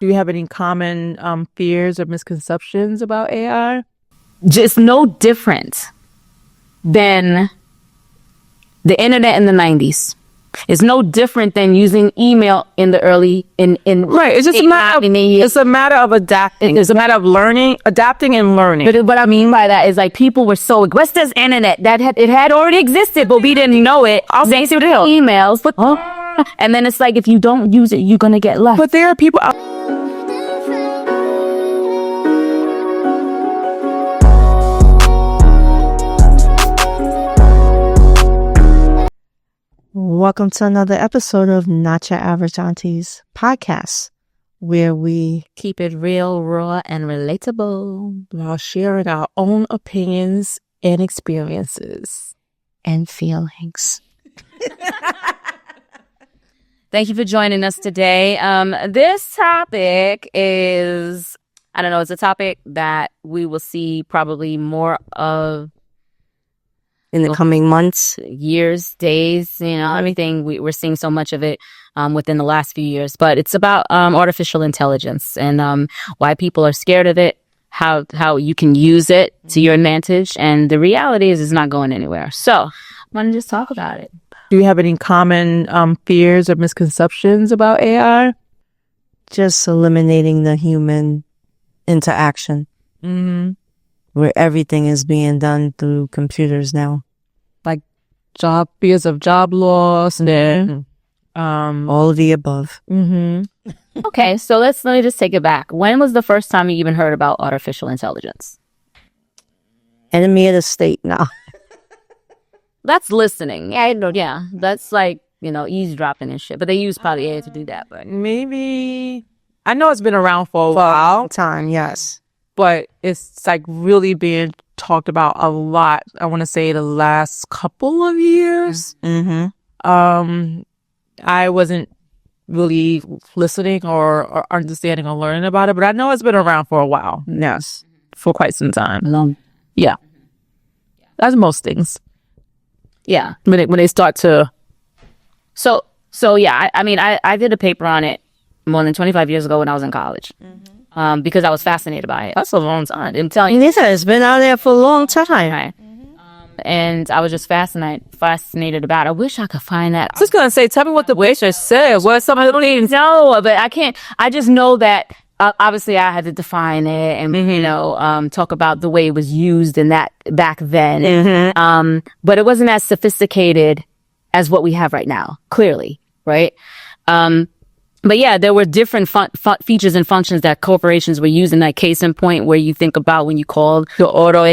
Do you have any common fears or misconceptions about AI? Just no different than the internet in the 90s. It's no different than using email in the early Right. It's just a matter of adapting. It's a matter of learning, adapting and learning. But what I mean by that is like people were so, what's this internet? It had already existed, but we didn't know it. They see what the hell emails, but and then it's like if you don't use it, you're gonna get left. But there are people out. Welcome to another episode of Not Your Average Auntie's podcast, where we keep it real, raw, and relatable while sharing our own opinions and experiences and feelings. Thank you for joining us today. This topic is, I don't know, it's a topic that we will see probably more of in the coming months, years, days, everything. We're seeing so much of it within the last few years. But it's about artificial intelligence and why people are scared of it, how you can use it to your advantage. And the reality is it's not going anywhere. So I want to just talk about it. Do you have any common fears or misconceptions about AI? Just eliminating the human interaction. Mm-hmm. Where everything is being done through computers now. Like fears of job loss and all of the above. Mm-hmm. Okay, so let me just take it back. When was the first time you even heard about artificial intelligence? Enemy of the state now. That's listening. Yeah, I know. Yeah, that's like, eavesdropping and shit. But they use probably AI to do that. But maybe, I know it's been around for a while. Time, yes. But it's like really being talked about a lot. I want to say the last couple of years. Mm-hmm. I wasn't really listening or understanding or learning about it, but I know it's been around for a while. Yes, for quite some time. Long. Yeah, that's most things. Yeah, when they start to. So yeah. I did a paper on it more than 25 years ago when I was in college. Mm-hmm. Because I was fascinated by it. That's a long time. I'm telling you. It's been out there for a long time. Right. Mm-hmm. And I was just fascinated about it. I wish I could find that. I was just going to say, tell me what the waitress said. What somebody don't even know, but I can't. I just know that obviously I had to define it and, talk about the way it was used in that back then. Mm-hmm. But it wasn't as sophisticated as what we have right now, clearly. Right. But yeah, there were different features and functions that corporations were using. Like case in point, where you think about when you called the auto.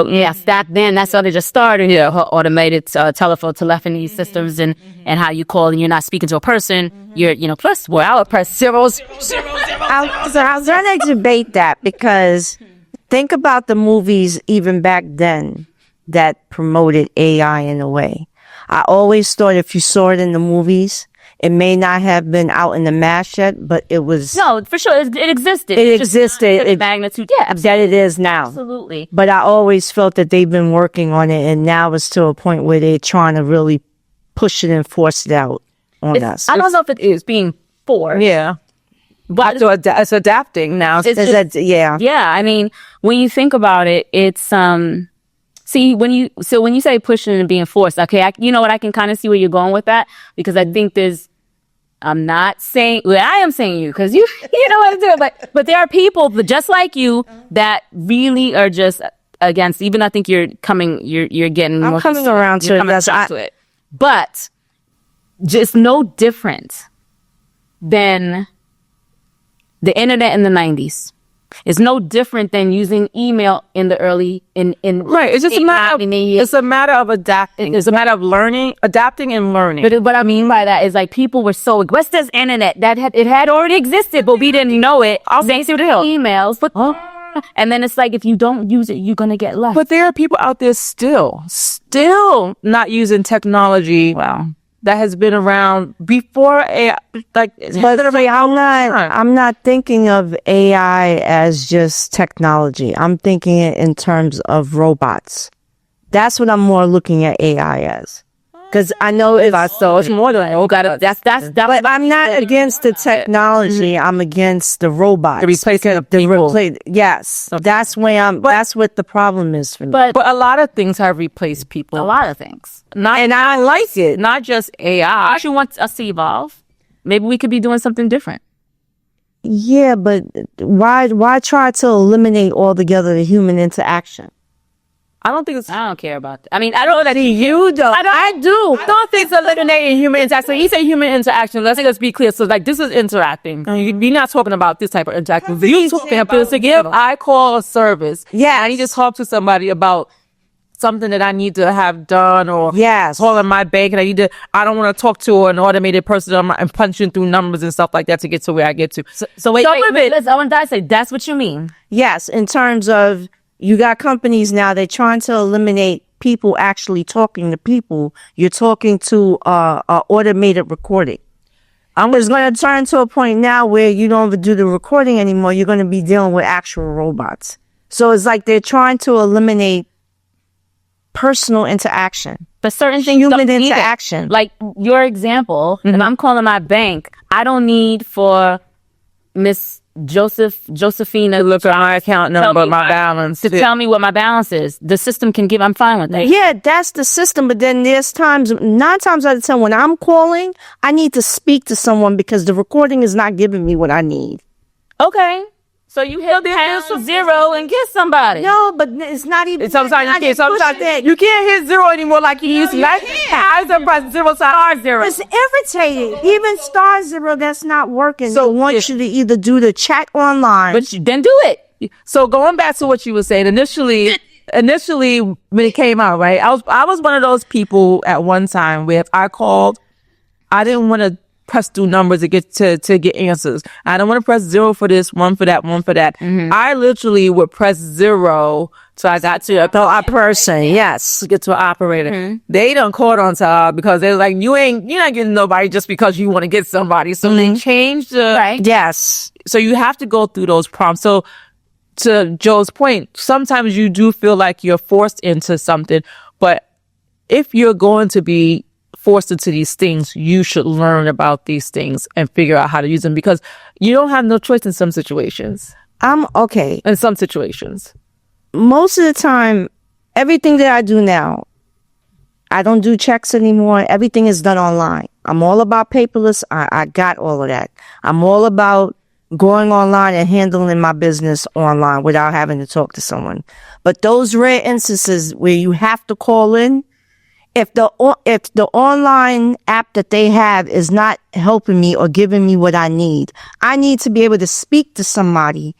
Yes, back then, that's how they just started. Yeah, automated telephony systems and how you call and you're not speaking to a person. You're, plus 4 hour press 0 0 0 0. I was trying to debate that because think about the movies even back then that promoted AI in a way. I always thought if you saw it in the movies, it may not have been out in the mass yet, but it was. No, for sure. It existed. It existed. Magnitude. Yeah. That it is now. Absolutely. But I always felt that they've been working on it, and now it's to a point where they're trying to really push it and force it out on us. I don't know if it is being forced. Yeah. But it's adapting now. Yeah. Yeah. I mean, when you think about it, it's, see, when you say pushing and being forced, okay, you know what, I can kind of see where you're going with that, because I think I'm not saying, well, I am saying you, because you know what to do, but there are people just like you that really are just against, even I think you're getting I'm more coming around to it. But just no different than the internet in the 90s. It's no different than using email in the early right. It's just a matter of adapting. It's a matter of learning, adapting and learning. But what I mean by that is like people were so, what's this internet? It had already existed, but we didn't know it. They see what the hell emails, but and then it's like if you don't use it, you're gonna get left. But there are people out there still not using technology. Wow. That has been around before AI. I'm not thinking of AI as just technology. I'm thinking it in terms of robots. That's what I'm more looking at AI as. Because I know it's So it's more than that's but I'm not against the technology. I'm against the robot. The replacement of people. Yes, that's where that's what the problem is for me. but But a lot of things have replaced people. a lot of things. And I like it. Not just AI. I actually want us to evolve. Maybe we could be doing something different. Yeah, but why try to eliminate altogether the human interaction? I don't think it's. I don't care about that. I mean, I don't know that You don't. I do. I don't think it's eliminating human interaction. So you say human interaction. Let's be clear. So like this is interacting. You're not talking about this type of interaction. You're talking about if I call a service. Yeah, I need to talk to somebody about something that I need to have done, or yes, calling my bank, and I don't want to talk to an automated person and punching through numbers and stuff like that to get to where I get to. So wait, I want to say that's what you mean. yes. In terms of you got companies now, they're trying to eliminate people actually talking to people. You're talking to automated recording. It's going to turn to a point now where you don't even do the recording anymore. You're going to be dealing with actual robots. So it's like they're trying to eliminate personal interaction, But certain things human don't need it. interaction. Like your example, if I'm calling my bank, I don't need for Miss Josephina to look at my account number, me my balance, to tell me what my balance is. The system can give. I'm fine with that. Yeah, that's the system. But then there's times, 9 times out of 10, when I'm calling, I need to speak to someone because the recording is not giving me what I need. Okay. So you hit pound zero and get somebody. No, but it's not even. Sometimes you can't. Sometimes you can't hit zero anymore like you used to. I used to press zero star zero. It's irritating. Even star zero, that's not working. So, So I want you to either do the chat online. But then do it. So going back to what you were saying, initially when it came out, right? I was one of those people at one time where if I called, I didn't want to press through numbers to get answers. I don't want to press 0 for this, 1 for that, 1 for that. I literally would press 0 so I got to a person, yes, to get to an operator. They done caught on to because they're like, you're not getting nobody just because you want to get somebody. So they changed the Right. Yes. So you have to go through those prompts. So to Joe's point, sometimes you do feel like you're forced into something, but if you're going to be forced into these things, you should learn about these things and figure out how to use them because you don't have no choice in some situations. I'm okay. In some situations. Most of the time, everything that I do now, I don't do checks anymore. Everything is done online. I'm all about paperless. I got all of that. I'm all about going online and handling my business online without having to talk to someone. But those rare instances where you have to call in, if the online app that they have is not helping me or giving me what I need to be able to speak to somebody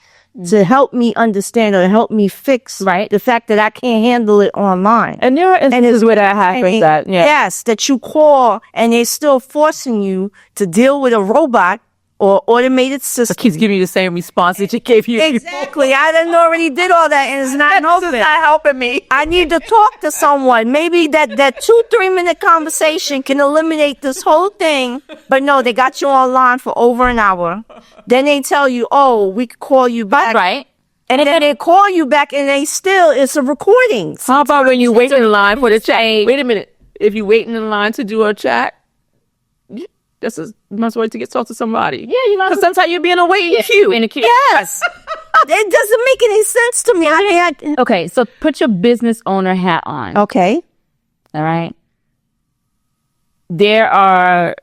to help me understand or help me fix the fact that I can't handle it online. And there are instances where that happens. Yes, that you call and they're still forcing you to deal with a robot or automated system. It keeps giving you the same response that you gave you. Exactly. I done already did all that and it's not helping. It's not helping me. I need to talk to someone. Maybe that 2-3 minute conversation can eliminate this whole thing. But no, they got you online for over an hour. Then they tell you, oh, we could call you back. Right. And then they call you back and it's a recording. How about when you wait in line for the chat? Wait a minute. If you waiting in line to do a chat, you must wait to get talk to somebody. Yeah, you know. Because sometimes you'll be in a waiting queue. In a queue. Yes. It doesn't make any sense to me. Okay, so put your business owner hat on. Okay. All right. There are,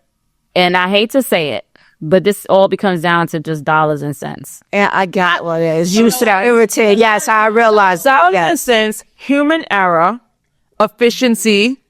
and I hate to say it, but this all becomes down to just dollars and cents. Yeah, I got what it is. You sound irritated. Yes, I realize that. Dollars and cents, human error, efficiency,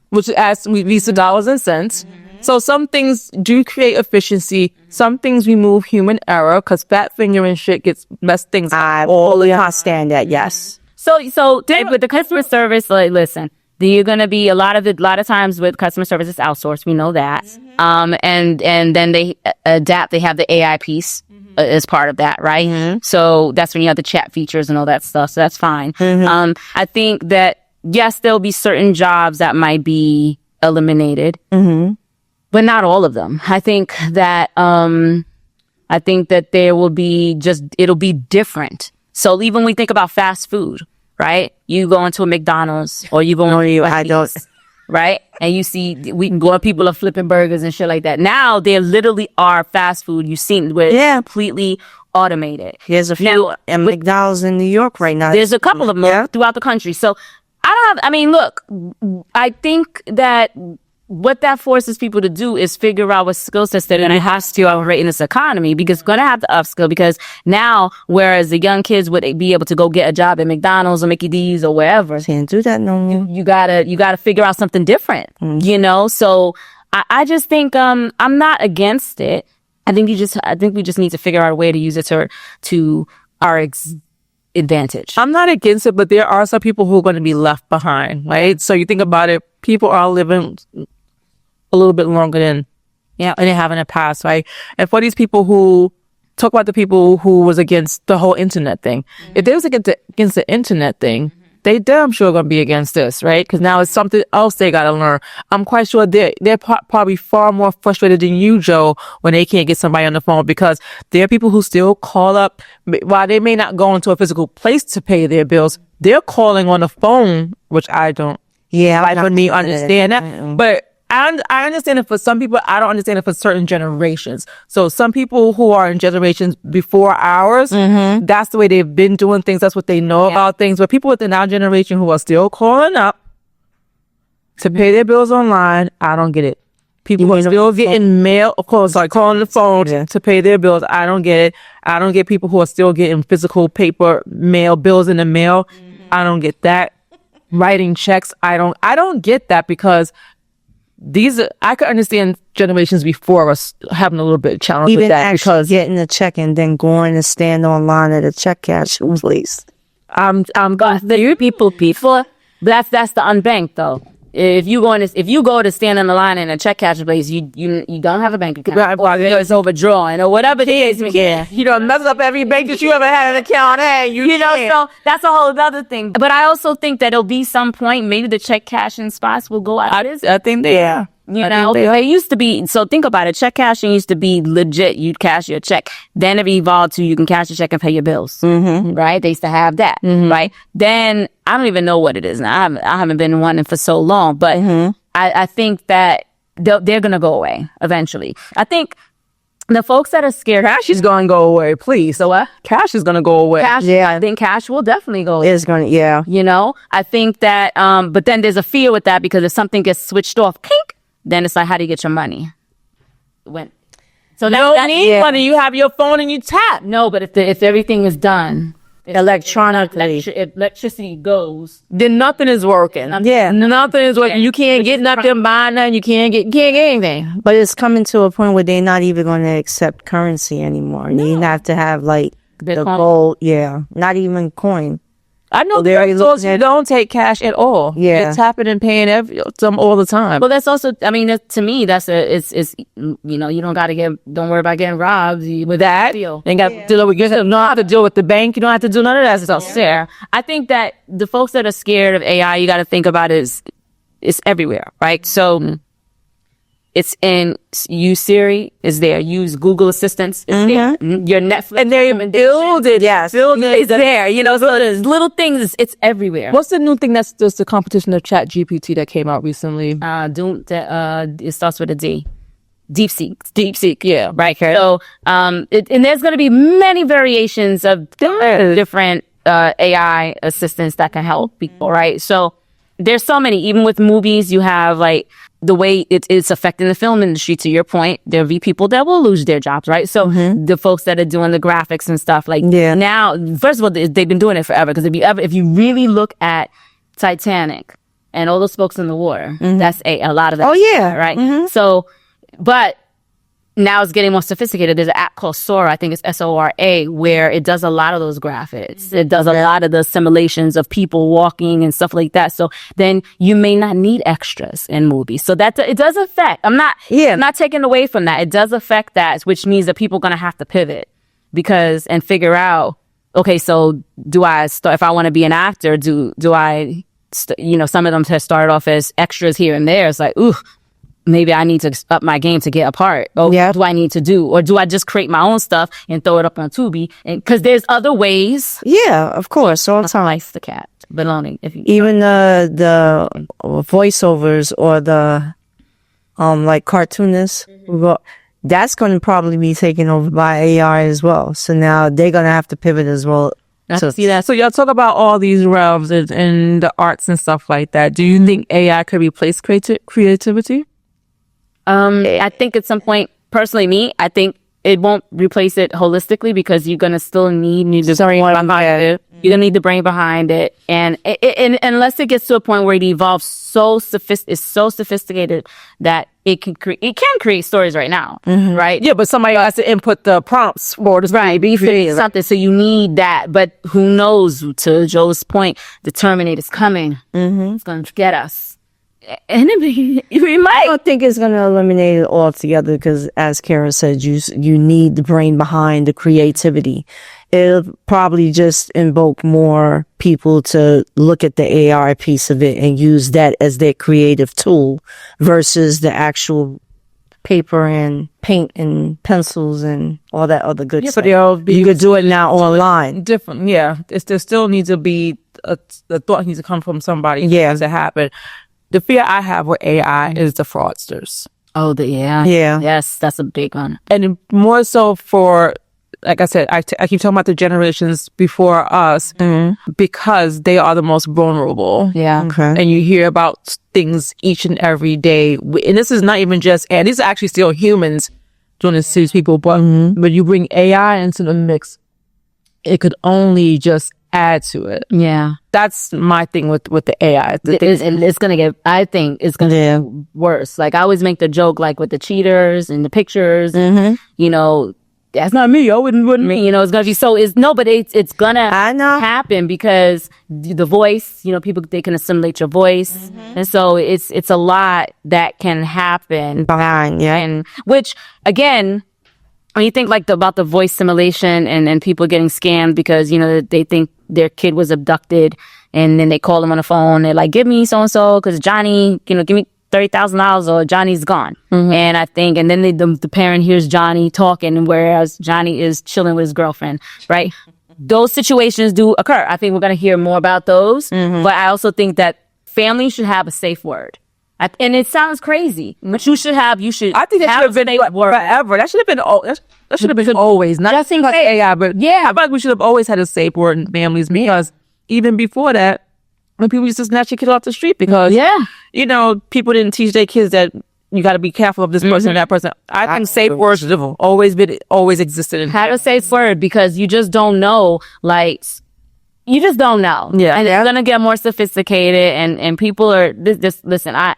which adds leads to dollars and cents. So some things do create efficiency. Some things remove human error because fat fingering shit gets messed things up. I fully understand that. Yes. So with the customer service, like, listen, you're gonna be a lot of times with customer service is outsourced. We know that. And then they adapt. They have the AI piece as part of that, right? So that's when you have the chat features and all that stuff. So that's fine. I think that yes, there'll be certain jobs that might be eliminated. But not all of them. I think that there will be it'll be different. So even when we think about fast food, right? You go into a McDonald's or you go into right? And you see, we can go on, people are flipping burgers and shit like that. Now there literally are fast food you've seen where it's completely automated. There's a few Now, and McDonald's in New York right now. there's a couple of them throughout the country. So I mean, look, I think that what that forces people to do is figure out what skill sets they're going to have to operate in this economy, because going to have to upskill, because now, whereas the young kids would be able to go get a job at McDonald's or Mickey D's or wherever, Can't do that no more. you gotta figure out something different, you know? So I just think, I'm not against it. I think we just need to figure out a way to use it to our advantage. I'm not against it, but there are some people who are going to be left behind, right? So you think about it, people are living a little bit longer than they have in the past, right? And for these people who talk about the people who was against the whole internet thing, if they was against the internet thing, they damn sure going to be against this, right? Because now it's something else they got to learn. I'm quite sure they're probably far more frustrated than you, Joe, when they can't get somebody on the phone, because there are people who still call up, while they may not go into a physical place to pay their bills, they're calling on the phone, which I don't. Yeah, I don't understand that. But I understand it for some people. I don't understand it for certain generations. So some people who are in generations before ours, that's the way they've been doing things. That's what they know about things. But people within our generation who are still calling up to pay their bills online, I don't get it. People are still getting mail, of course, like calling the phone to pay their bills. I don't get it. I don't get people who are still getting physical paper mail, bills in the mail. I don't get that. Writing checks, I don't get that, because I could understand generations before us having a little bit of challenge even with that, because getting a check and then going to stand online at a check cash place. But the people, that's the unbanked though. If you go to stand on the line in a check cash place, you don't have a bank account. Or it's overdrawn or whatever it is. Yeah, you don't mess up every bank that you ever had an account at. You know, so that's a whole other thing. But I also think that it'll be some point, maybe the check cashing spots will go out. I think they are. You know, it used to be, so think about it. Check cashing used to be legit. You'd cash your check. Then it evolved to you can cash your check and pay your bills. Right? They used to have that. Right? Then I don't even know what it is now. I haven't been in one for so long, but I think that they're going to go away eventually. I think the folks that are scared. Cash is going to go away, please. So what? Cash is going to go away. I think cash will definitely go away. It's going to, You know, I think that, but then there's a fear with that, because if something gets switched off, kink, then it's like, how do you get your money? So you don't need money. You have your phone and you tap. No, but if everything is done electronically, if electricity goes, then nothing is working. Nothing is working. You can't get nothing, buy nothing. You can't get anything. But it's coming to a point where they're not even going to accept currency anymore. No. You have to have like the gold. Yeah, not even coin. I know there stores you don't take cash at all. Yeah, it's happening and paying some all the time. Well, that's also, I mean, to me, that's it's you know, you don't worry about getting robbed with that. You ain't got to deal with, you don't have to deal with the bank. You don't have to do none of that stuff. There, I think that the folks that are scared of AI, you got to think about it's everywhere, right? So it's use Siri is there. Use Google Assistants. It's there. Your Netflix. And they're build it. Yes. Build it. It's there. You know, so there's little things. It's everywhere. What's the new thing that's just the competition of Chat GPT that came out recently? It starts with a D. DeepSeek. Yeah. Right. So, and there's going to be many variations of different AI assistants that can help people. Right. So there's so many. Even with movies, you have like the way it's affecting the film industry. To your point, there'll be people that will lose their jobs, right? So the folks that are doing the graphics and stuff, like now, first of all, they've been doing it forever. Because if you really look at Titanic and all those folks in the water, that's a lot of that. Oh yeah, right. So, but now it's getting more sophisticated. There's an app called Sora, I think it's Sora, where it does a lot of those graphics. It does a lot of the simulations of people walking and stuff like that. So then you may not need extras in movies. So that it does affect. I'm not taking away from that. It does affect that, which means that people are going to have to pivot and figure out, okay, so do I start, if I want to be an actor, do I, some of them have started off as extras here and there. It's like, ooh, maybe I need to up my game to get a part. Or do I need to do? Or do I just create my own stuff and throw it up on Tubi? Because there's other ways. Yeah, of course. All the time. Likes the cat. baloney. If you Even the voiceovers or the like cartoonists, that's going to probably be taken over by AI as well. So now they're going to have to pivot as well. I see that. So y'all talk about all these realms and the arts and stuff like that. Do you think AI could replace creativity? I think at some point, personally, I think it won't replace it holistically because you're gonna still need the brain behind it. You're gonna need the brain behind it, and unless it gets to a point where it evolves it's so sophisticated that it can create stories right now, right? Yeah, but somebody has to input the prompts for the Right, be something. So you need that, but who knows? To Joe's point, the Terminator's coming. It's gonna get us. And we I might. don't think it's going to eliminate it altogether because, as Kara said, you need the brain behind the creativity. It'll probably just invoke more people to look at the AI piece of it and use that as their creative tool versus the actual paper and paint and pencils and all that other good stuff. But You could do it now online. different. Yeah, there still needs to be the thought needs to come from somebody. Yeah. To happen. The fear I have with AI is the fraudsters. Oh, yeah. Yes, that's a big one. And more so for, like I said, I keep talking about the generations before us because they are the most vulnerable. Yeah. Okay. And you hear about things each and every day. And this is not even just, and these are actually still humans doing this to these people. But when you bring AI into the mix, it could only just add to it. Yeah. That's my thing with the AI. It's gonna get. I think it's gonna get worse. Like I always make the joke, like with the cheaters and the pictures. You know, that's not me. I wouldn't me. You know, it's gonna be so. But it's gonna happen because the voice. You know, people they can assimilate your voice, and so it's a lot that can happen Behind, yeah. and which again. When you think like about the voice simulation and people getting scammed because, you know, they think their kid was abducted and then they call them on the phone. They're like, give me so-and-so because Johnny, you know, give me $30,000 or Johnny's gone. And I think, and then the parent hears Johnny talking whereas Johnny is chilling with his girlfriend, right? Those situations do occur. I think we're going to hear more about those. But I also think that families should have a safe word. And it sounds crazy, but you should. I think that should have been forever. That should have been. That should have been always. Not just like AI, but I feel like we should have always had a safe word in families because even before that, when people used to snatch your kid off the street because you know people didn't teach their kids that you got to be careful of this person and that person. I think safe words should have always existed. Had a safe word because you just don't know, like. You just don't know. Yeah. And it's going to get more sophisticated and people are, listen, I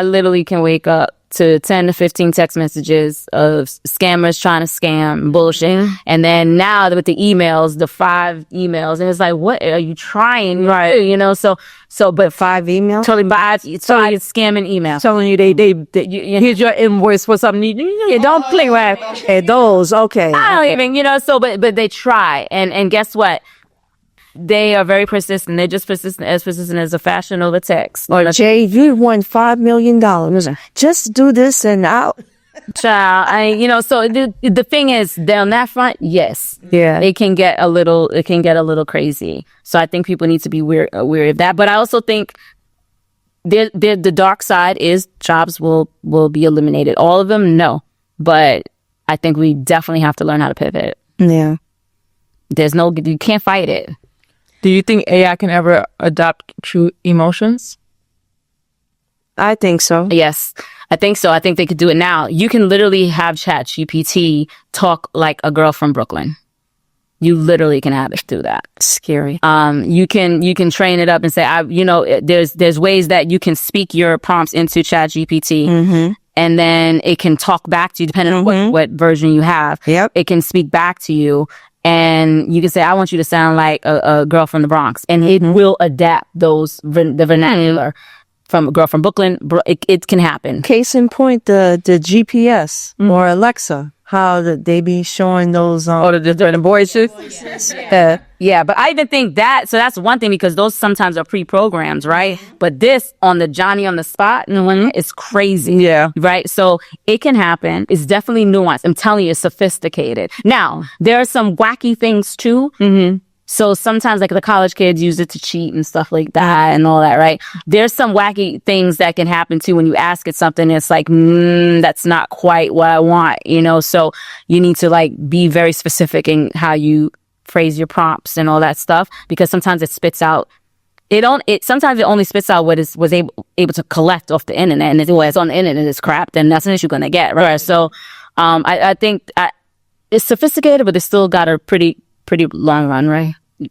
literally can wake up to 10 to 15 text messages of scammers trying to scam bullshit. And then now with the emails, the 5 emails, and it's like, what are you trying? Right. You know, but 5 emails? Totally, but it's scamming emails. Telling you here's your invoice for something. You don't play with those. Okay. I don't even, you know, but they try. And guess what? They are very persistent. They're just persistent as a fashion over text. Or Jay, you won $5 million. Just do this and out. Child, so the thing is, on that front, yes, it can get a little crazy. So I think people need to be wary of that. But I also think the dark side is jobs will be eliminated. All of them, no. But I think we definitely have to learn how to pivot. Yeah. You can't fight it. Do you think AI can ever adopt true emotions? I think so. Yes, I think so. I think they could do it now. You can literally have ChatGPT talk like a girl from Brooklyn. You literally can have it do that. Scary. You can train it up and say, there's ways that you can speak your prompts into ChatGPT. And then it can talk back to you depending on what version you have. Yep. It can speak back to you. And you can say, I want you to sound like a girl from the Bronx. And it will adapt the vernacular from a girl from Brooklyn. It can happen. Case in point, the GPS or Alexa, how they be showing those. The voices. Yeah, but I even think that, so that's one thing because those sometimes are pre-programmed, right? But this on the Johnny on the spot, it's crazy. Yeah. Right? So it can happen. It's definitely nuanced. I'm telling you, it's sophisticated. Now, there are some wacky things too. So sometimes like the college kids use it to cheat and stuff like that and all that, right? There's some wacky things that can happen too when you ask it something. It's like, that's not quite what I want, So you need to like be very specific in how you phrase your prompts and all that stuff, because sometimes it spits out. Sometimes it only spits out what was able to collect off the internet, and if it's on the internet it's crap, then that's an issue you're gonna get, right? So, I think it's sophisticated, but it's still got a pretty long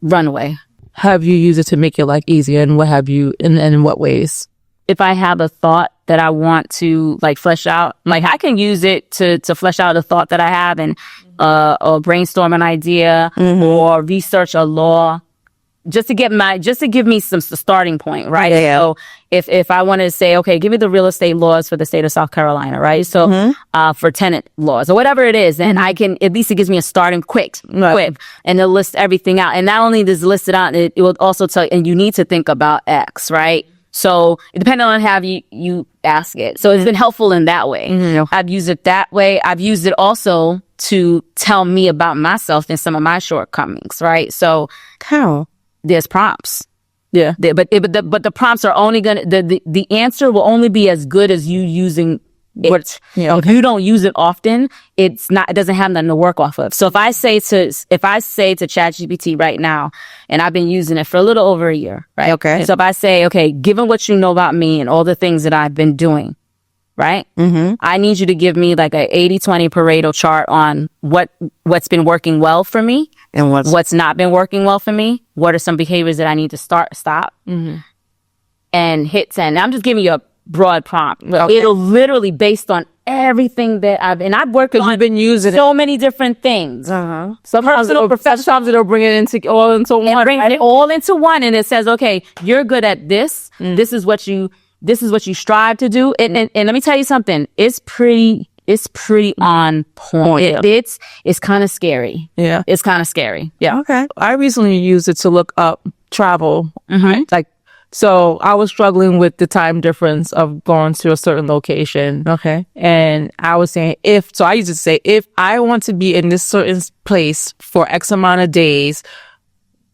runway. Have you used it to make your life easier, and what have you, and in what ways? If I have a thought that I want to like flesh out, like I can use it to flesh out a thought that I have and or brainstorm an idea or research a law. Just to give me some starting point, right? Yeah. So if I wanted to say, okay, give me the real estate laws for the state of South Carolina, right? So for tenant laws or whatever it is, then I can, at least it gives me a starting quick, and it'll list everything out. And not only does it list it out, it will also tell you, and you need to think about X, right? So depending on how you ask it. So it's been helpful in that way. I've used it that way. I've used it also to tell me about myself and some of my shortcomings, right? So How? there's prompts. Yeah. But the prompts are only the answer will only be as good as you using it. If you don't use it often, it doesn't have nothing to work off of. So if I say to ChatGPT right now, and I've been using it for a little over a year, right? Okay. So if I say, okay, given what you know about me and all the things that I've been doing, right? I need you to give me like a 80-20 Pareto chart on what's been working well for me And what's not been working well for me. What are some behaviors that I need to stop, and hit send. I'm just giving you a broad prompt. Okay. It'll literally based on everything that I've worked on. You've been using so many different things. Sometimes it'll bring it all into one. Bring it all into one, and it says, okay, you're good at this. This is what you strive to do. And let me tell you something. It's pretty on point. It's kind of scary. Yeah. It's kind of scary. Yeah. Okay. I recently used it to look up travel. Like, so I was struggling with the time difference of going to a certain location. Okay. And I was saying, I used to say, if I want to be in this certain place for X amount of days,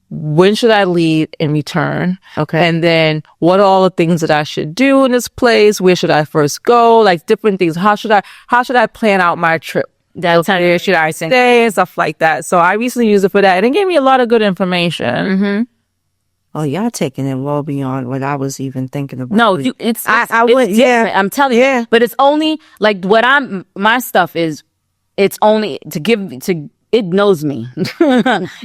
when should I leave and return? Okay. And then what are all the things that I should do in this place? Where should I first go? Like different things. How should I plan out my trip? Where should I stay and stuff like that? So I recently used it for that, and it gave me a lot of good information. Oh, y'all taking it well beyond what I was even thinking about. No, it's different. I'm telling you. But it's only like my stuff is, it's only it knows me.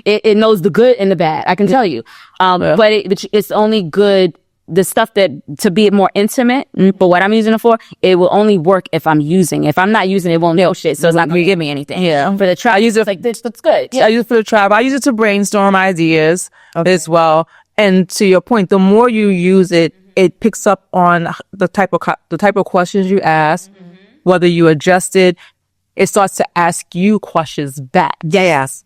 it knows the good and the bad. I can tell you. But it's only good. The stuff that to be more intimate, but what I'm using it for, it will only work if I'm using it. If I'm not using it, it won't know shit. So it's not going to give me anything. Yeah. For the travel, I use it like this. That's good. Yeah. I use it for the travel. I use it to brainstorm ideas as well. And to your point, the more you use it, it picks up on the type of questions you ask, whether you adjust it. It starts to ask you questions back. Yes.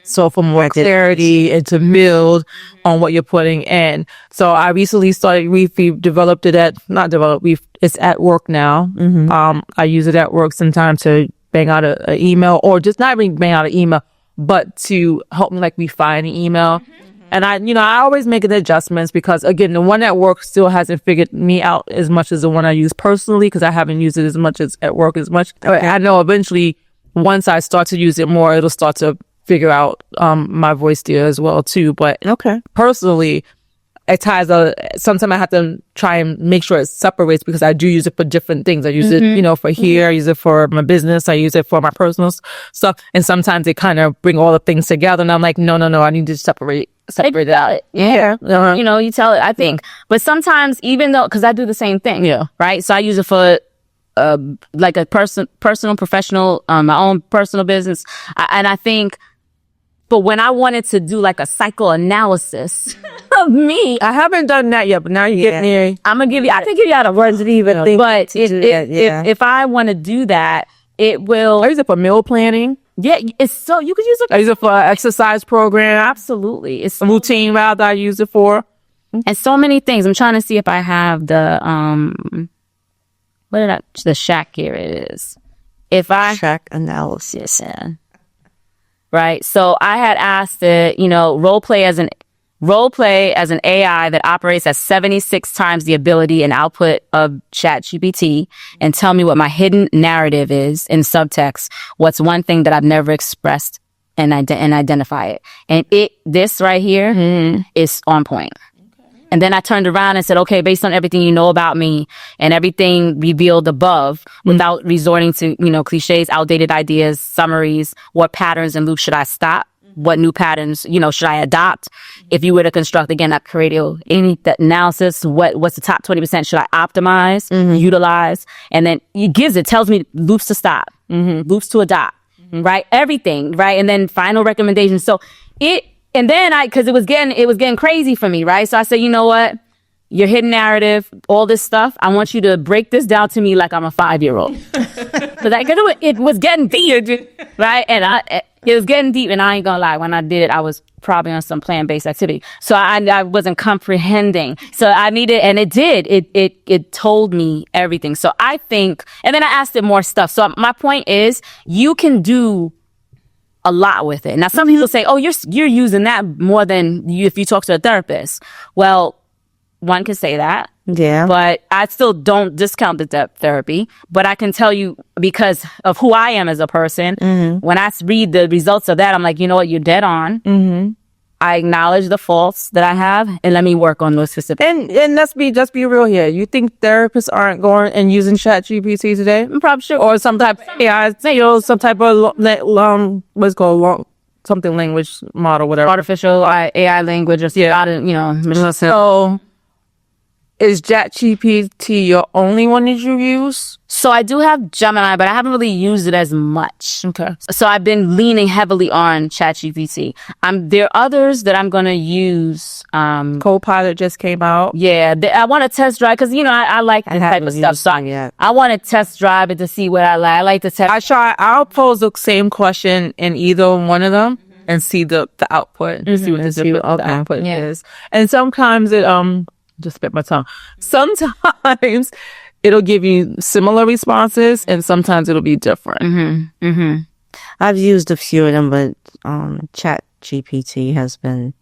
So for more clarity and to build on what you're putting in. So I recently we've developed it it's at work now. I use it at work sometimes to bang out an email, or just not even bang out an email, but to help me like refine an email. And I always make the adjustments because again, the one at work still hasn't figured me out as much as the one I use personally, because I haven't used it as much as at work as much. I know eventually once I start to use it more, it'll start to figure out my voice there as well too. But personally, it ties sometimes I have to try and make sure it separates, because I do use it for different things. I use it, for here, I use it for my business, I use it for my personal stuff. And sometimes they kind of bring all the things together, and I'm like, no, I need to separate it out. Yeah. You tell it, I think. But sometimes, even though, because I do the same thing. Yeah. Right. So I use it for like a personal, professional, my own personal business. And I think, but when I wanted to do like a psychoanalysis of me, I haven't done that yet, but now you're getting there. I can give you out of words that even think. But if I want to do that, it will. I use it for meal planning. Yeah, you could use it. I use it for an exercise program. Absolutely. It's a routine rather I use it for. And so many things. I'm trying to see if I have the, the shack here it is. If I. Shack analysis. Yeah. right? So I had asked it, role play as an AI that operates at 76 times the ability and output of ChatGPT, and tell me what my hidden narrative is in subtext. What's one thing that I've never expressed, and identify it. And this right here is on point. And then I turned around and said, okay, based on everything you know about me and everything revealed above, without resorting to, cliches, outdated ideas, summaries, what patterns and loops should I stop? What new patterns, should I adopt? If you were to construct, again, that creative analysis, what's the top 20% should I optimize, utilize? And then it tells me loops to stop, loops to adopt, right? Everything, right? And then final recommendations. So and then cause it was getting crazy for me, right? So I said, you know what? Your hidden narrative, all this stuff, I want you to break this down to me like I'm a 5-year-old. So it was getting deep, right? And it was getting deep, and I ain't gonna lie, when I did it, I was probably on some plant-based activity. So I wasn't comprehending. So I needed, and it did, it told me everything. So I think, and then I asked it more stuff. So my point is, you can do a lot with it. Now, some people say, oh, you're using that more than if you talk to a therapist. Well, one can say that. Yeah. But I still don't discount the therapy. But I can tell you, because of who I am as a person, when I read the results of that, I'm like, you know what, you're dead on. I acknowledge the faults that I have, and let me work on those specific. And let's be real here. You think therapists aren't going and using ChatGPT today? I'm probably sure. Or some type of AI, some type of what's called something language model, whatever. Artificial AI language, or So, is ChatGPT your only one that you use? So I do have Gemini, but I haven't really used it as much. Okay. So I've been leaning heavily on ChatGPT. There are others that I'm going to use. Copilot just came out. Yeah. I want to test drive, because, I like this type of stuff. So I want to test drive it to see what I like. I like to test. I'll pose the same question in either one of them and see the output. See what the output is. And sometimes it, just spit my tongue. Sometimes it'll give you similar responses, and sometimes it'll be different. I've used a few of them, but Chat GPT has been,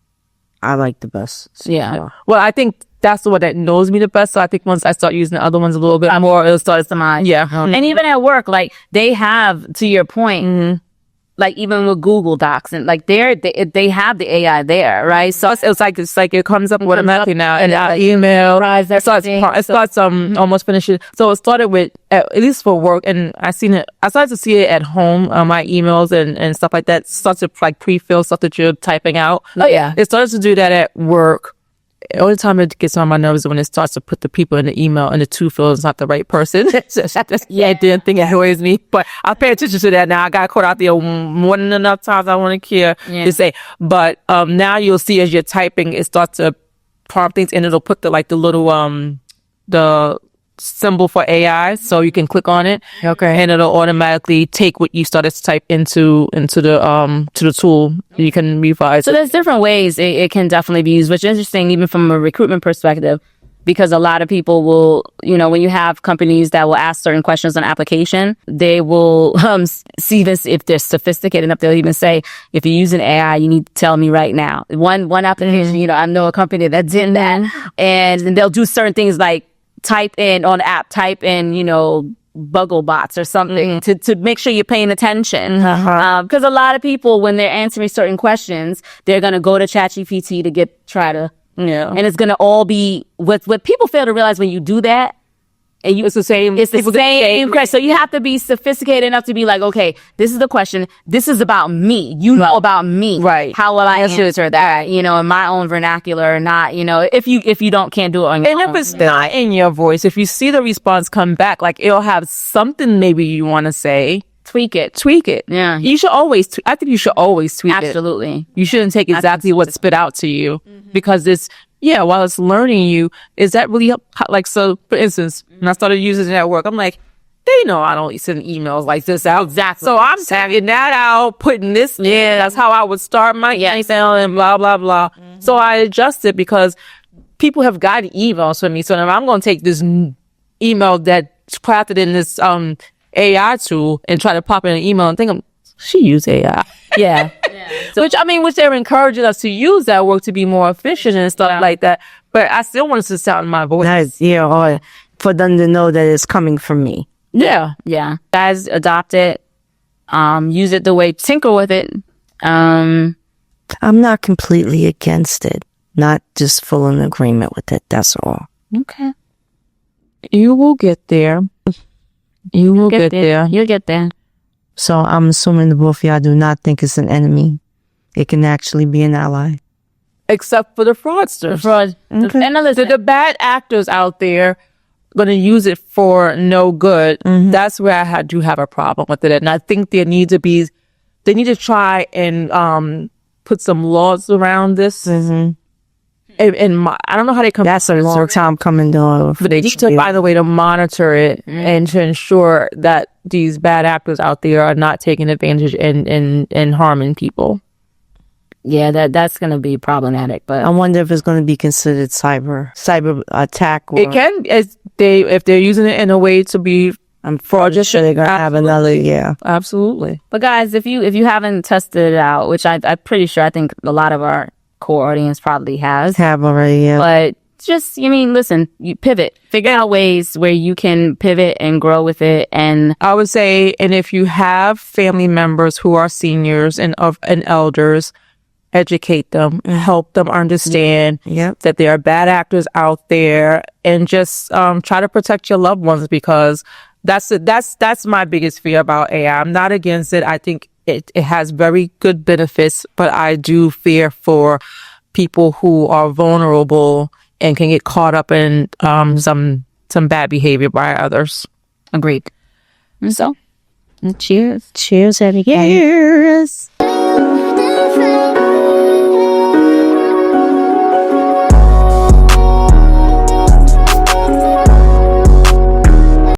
I like the best. Yeah. Well, I think that's the one that knows me the best. So I think once I start using the other ones a little bit more, it'll start to mind. Yeah. And even at work, like, they have, to your point, like, even with Google Docs, and like they have the AI there, right? So it's like it comes up automatically now, and our email it starts almost finishing. So it started with, at least for work, and I started to see it at home, my emails and stuff like that starts to like pre-fill stuff that you're typing out. Oh yeah, it started to do that at work. The only time it gets on my nerves is when it starts to put the people in the email and the two fields not the right person. The thing that annoys me. But I pay attention to that now. I got caught out there more than enough times I want to care to say. But now you'll see as you're typing, it starts to prompt things, and it'll put the little the symbol for AI, so you can click on it. Okay. And it'll automatically take what you started to type into the tool. You can revise. So there's different ways it can definitely be used, which is interesting, even from a recruitment perspective, because a lot of people will, when you have companies that will ask certain questions on application, they will see this, if they're sophisticated enough, they'll even say, if you're using AI, you need to tell me right now. One application, I know a company that did that, and they'll do certain things like type in Buggle bots or something to make sure you're paying attention. Because a lot of people, when they're answering certain questions, they're going to go to ChatGPT to try to, and it's going to all be what people fail to realize when you do that. And it's the same question. So you have to be sophisticated enough to be like, okay, this is the question. This is about me. You know about me. Right. How will I answer that? In my own vernacular, not, if you can't do it on your own. And if it's not in your voice, if you see the response come back, like it'll have something maybe you want to say, tweak it. Yeah. You should always, I think you should always tweak it. Absolutely. You shouldn't take exactly what's spit out to you because while it's learning you, is that really like, so for instance, when I started using it at work, I'm like, they know I don't send emails like this out. Exactly. So I'm tagging that out, putting this, that's how I would start my email and blah, blah, blah. So I adjusted because people have gotten emails from me. So now I'm going to take this email that's crafted in this, AI tool and try to pop in an email and think she used AI. Yeah. Which they're encouraging us to use that work to be more efficient and stuff like that. But I still want us to sound my voice. Nice, yeah, or for them to know that it's coming from me. Yeah. Guys, adopt it. Use it the way, tinker with it. I'm not completely against it. Not just full in agreement with it. That's all. Okay. You will get there. You will get there. You'll get there. So I'm assuming the both of y'all do not think it's an enemy. It can actually be an ally. Except for the fraudsters. Fraud. Okay. And listen, The bad actors out there going to use it for no good. That's where I do have a problem with it. And I think they need to try and put some laws around this. And I don't know how they come. That's a long time coming though. But they need to find a way to monitor it and to ensure that these bad actors out there are not taking advantage and harming people. yeah, that's going to be problematic. But I wonder if it's going to be considered cyber attack. Or, It can, if they're using it in a way to be I'm fraudulent. Sure they're going to have another. Yeah. absolutely. But guys, if you haven't tested it out, which I'm pretty sure, I think a lot of our core audience probably has. Have already. Yeah. But just, listen, you pivot, figure out ways where you can pivot and grow with it. And I would say, and if you have family members who are seniors and elders, educate them, help them understand Yep. that there are bad actors out there, and just try to protect your loved ones, because that's my biggest fear about AI. I'm not against it. I think it has very good benefits, but I do fear for people who are vulnerable and can get caught up in some bad behavior by others. agreed. And so, cheers. Cheers, everybody. Cheers.